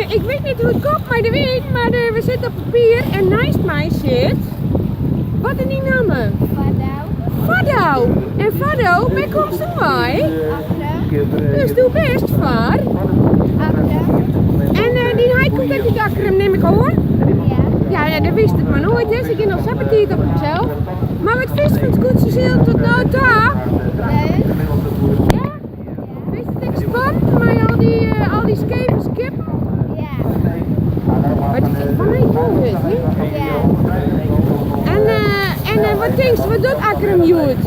ik weet niet hoe het komt, maar we zitten op papier en naast mij zit... Wat is die naam? Fado. En Fado, waar komt ze bij? Dus doe best, Var. En die hij komt uit die Akkerum, neem ik hoor. Ja, dat wist ik maar nooit, hè. Ze ging nog appetiet op zichzelf. Maar wat vis van het koetsje zeel tot nou daar? Ja? Wees het ik spannend, maar al die skevers kippen? Ja. Maar het is van mij toch, weet je? En wat denk je, wat doet Akkerum Joet?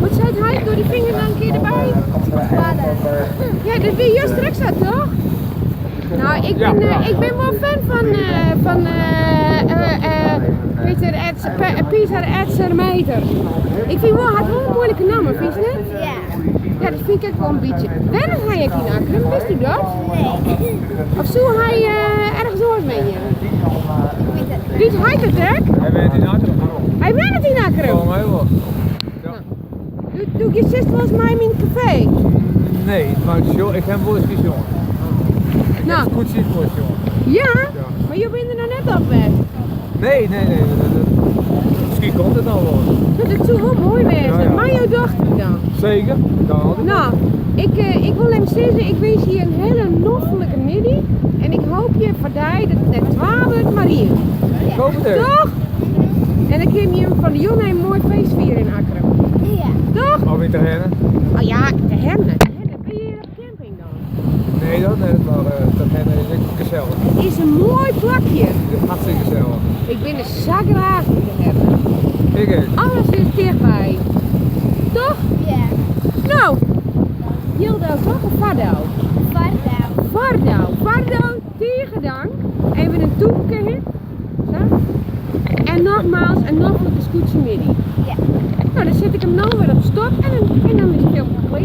Wat zei hij door die vinger dan een keer erbij? Ja, dat wie juist direct zat, toch? Nou, ik ben wel fan van Pieter Etzermeter. Ik vind wel, hij had wel een moeilijke naam, vind je niet? Ja. Ja, dat vind ik ook wel een beetje. Waarom ga je in Akkerum, wist u dat? Nee. Of zo hij ergens hoort met je? Wie is hij het, hè? Hij werkt in Akkerum. Hij werkt in Akkerum. Volgens mij wel. Ja. Doe je zus volgens mij in een café? Nee, maar ik heb wel eens jongen. Nou. Goed zien voor jongen. Ja? Maar je bent er nou net op weg. Nee. Misschien komt het nou wel. Dat is zo wel mooi wezen. Ja. Maar jouw dochter dan? Zeker, dan altijd. Nou, ik wil hem zeggen, ik wens je een hele noffelijke middag. En ik hoop je vandaag dat het 12 Marie. Ik hoop het echt. Toch? En dan kun je van de jongen een mooi feest vieren in Akkerum. Ja. Toch? Of in te rennen? Oh ja, de hennen. Ben je op camping dan? Nee, dat net, maar te rennen is echt gezellig. Het is een mooi plakje. Het is hartstikke gezellig. Ik ben er zagraag om te hebben. Ik ook. Alles is dichtbij. Toch? Ja. Nou, Jildo toch of Vardo? Vardo, tegen dank. Even een toekje. Zo. En nogmaals een noffelijke scootje midden. Ja. Nou, dan zet ik hem nou weer op stop en dan is het helemaal klaar.